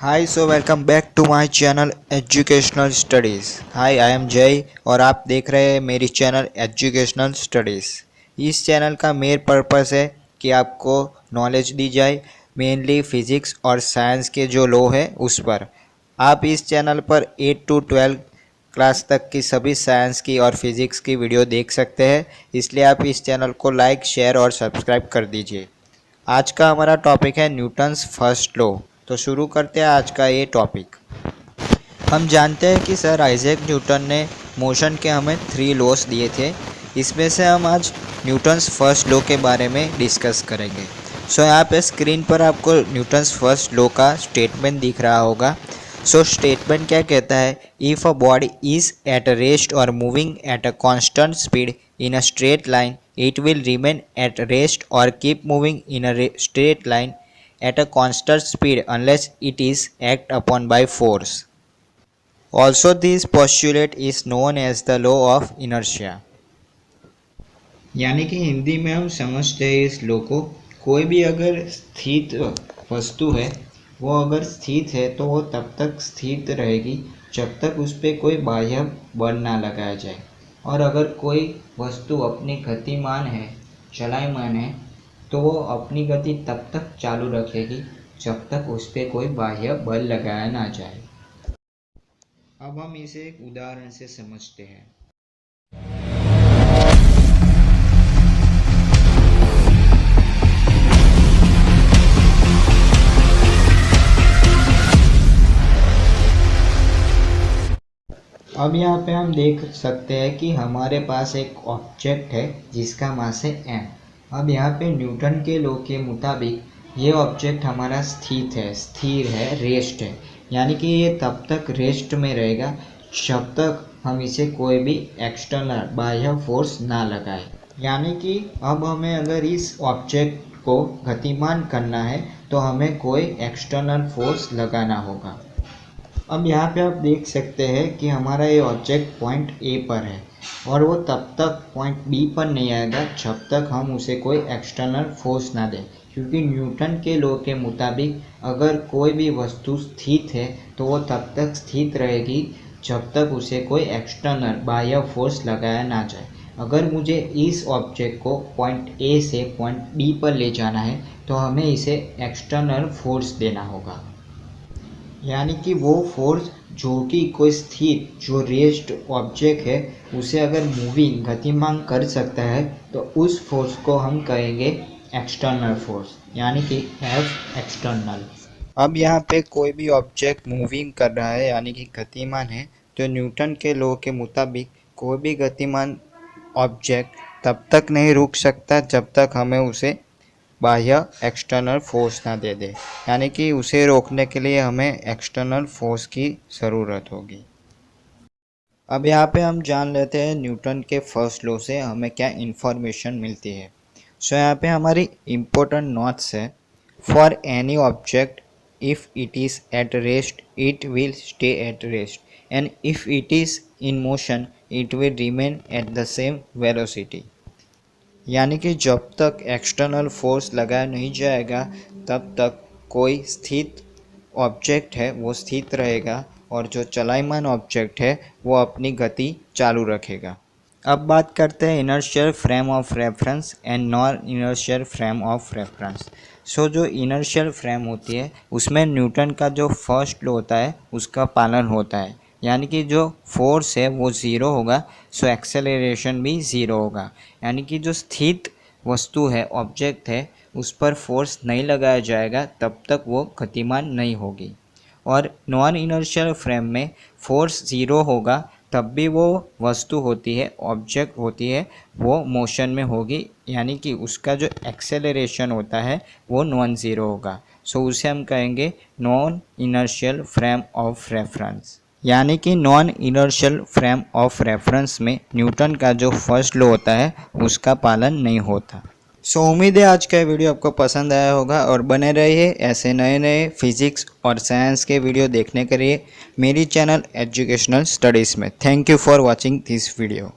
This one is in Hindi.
Hi welcome back to my channel educational studies. Hi I am Jay और आप देख रहे हैं मेरी चैनल एजुकेशनल स्टडीज़। इस चैनल का मेन पर्पस है कि आपको नॉलेज दी जाए, मेनली फिज़िक्स और साइंस के जो लॉ है उस पर। आप इस चैनल पर 8 to 12 क्लास तक की सभी साइंस की और फिज़िक्स की वीडियो देख सकते हैं, इसलिए आप इस चैनल को लाइक, शेयर और सब्सक्राइब कर दीजिए। आज का हमारा टॉपिक है न्यूटन्स फर्स्ट लॉ। तो शुरू करते हैं आज का ये टॉपिक। हम जानते हैं कि सर आइजैक न्यूटन ने मोशन के हमें 3 लॉस दिए थे। इसमें से हम आज न्यूटन्स फर्स्ट लॉ के बारे में डिस्कस करेंगे। यहाँ पे स्क्रीन पर आपको न्यूटन्स फर्स्ट लॉ का स्टेटमेंट दिख रहा होगा। स्टेटमेंट क्या कहता है? If a body is at rest और moving at a constant speed in a straight line, it will remain at rest or keep moving in a straight line at a constant speed unless it is acted upon by force. Also, this postulate is known as the law of inertia. यानी कि हिंदी में हम समझते हैं इस लॉ को, कोई भी अगर स्थित वस्तु है वो अगर स्थित है तो वो तब तक स्थित रहेगी जब तक उस पर कोई बाह्य बल ना लगाया जाए, और अगर कोई वस्तु अपनी गतिमान है, चलायमान है, तो वो अपनी गति तब तक चालू रखेगी जब तक उस पर कोई बाह्य बल लगाया ना जाए। अब हम इसे एक उदाहरण से समझते हैं। अब यहाँ पे हम देख सकते हैं कि हमारे पास एक ऑब्जेक्ट है जिसका मास है m। अब यहाँ पे न्यूटन के लॉ के मुताबिक ये ऑब्जेक्ट हमारा स्थित है, स्थिर है, रेस्ट है, यानी कि ये तब तक रेस्ट में रहेगा जब तक हम इसे कोई भी एक्सटर्नल बाह्य फोर्स ना लगाए। यानी कि अब हमें अगर इस ऑब्जेक्ट को गतिमान करना है तो हमें कोई एक्सटर्नल फोर्स लगाना होगा। अब यहाँ पे आप देख सकते हैं कि हमारा ये ऑब्जेक्ट पॉइंट ए पर है और वो तब तक पॉइंट बी पर नहीं आएगा जब तक हम उसे कोई एक्सटर्नल फोर्स ना दें, क्योंकि न्यूटन के लॉ के मुताबिक अगर कोई भी वस्तु स्थित है तो वो तब तक स्थित रहेगी जब तक उसे कोई एक्सटर्नल बाह्य फोर्स लगाया ना जाए। अगर मुझे इस ऑब्जेक्ट को पॉइंट ए से पॉइंट बी पर ले जाना है तो हमें इसे एक्सटर्नल फोर्स देना होगा, यानी कि वो फोर्स जो कि कोई स्थित जो रेस्ट ऑब्जेक्ट है उसे अगर मूविंग गतिमान कर सकता है तो उस फोर्स को हम कहेंगे एक्सटर्नल फोर्स, यानी कि एफ एक्सटर्नल। अब यहाँ पे कोई भी ऑब्जेक्ट मूविंग कर रहा है यानी कि गतिमान है, तो न्यूटन के लॉ के मुताबिक कोई भी गतिमान ऑब्जेक्ट तब तक नहीं रुक सकता जब तक हमें उसे बाह्य एक्सटर्नल फोर्स ना दे दे, यानी कि उसे रोकने के लिए हमें एक्सटर्नल फोर्स की ज़रूरत होगी। अब यहाँ पे हम जान लेते हैं न्यूटन के फर्स्ट लॉ से हमें क्या इन्फॉर्मेशन मिलती है। यहाँ पे हमारी इम्पोर्टेंट नोट्स है। For any object if it is at rest it will stay at rest, and if it is in motion it will remain at the same velocity. यानी कि जब तक एक्सटर्नल फोर्स लगाया नहीं जाएगा तब तक कोई स्थित ऑब्जेक्ट है वो स्थित रहेगा और जो चलायमान ऑब्जेक्ट है वो अपनी गति चालू रखेगा। अब बात करते हैं inertial frame of reference and non inertial frame of reference. जो इनर्शियल फ्रेम होती है उसमें न्यूटन का जो फर्स्ट लॉ होता है उसका पालन होता है, यानी कि जो फोर्स है वो ज़ीरो होगा, एक्सेलरेशन भी ज़ीरो होगा। यानी कि जो स्थित वस्तु है, ऑब्जेक्ट है, उस पर फोर्स नहीं लगाया जाएगा तब तक वो गतिमान नहीं होगी। और नॉन इनर्शियल फ्रेम में फोर्स ज़ीरो होगा तब भी वो वस्तु होती है, ऑब्जेक्ट होती है, वो मोशन में होगी, यानी कि उसका जो एक्सेलरेशन होता है वो नॉन ज़ीरो होगा। उसे हम कहेंगे non inertial frame of reference. यानी कि non inertial frame of reference में न्यूटन का जो फर्स्ट लॉ होता है उसका पालन नहीं होता। उम्मीद है आज का वीडियो आपको पसंद आया होगा और बने रहिए ऐसे नए नए फिजिक्स और साइंस के वीडियो देखने के लिए मेरी चैनल एजुकेशनल स्टडीज़ में। Thank you for watching this video.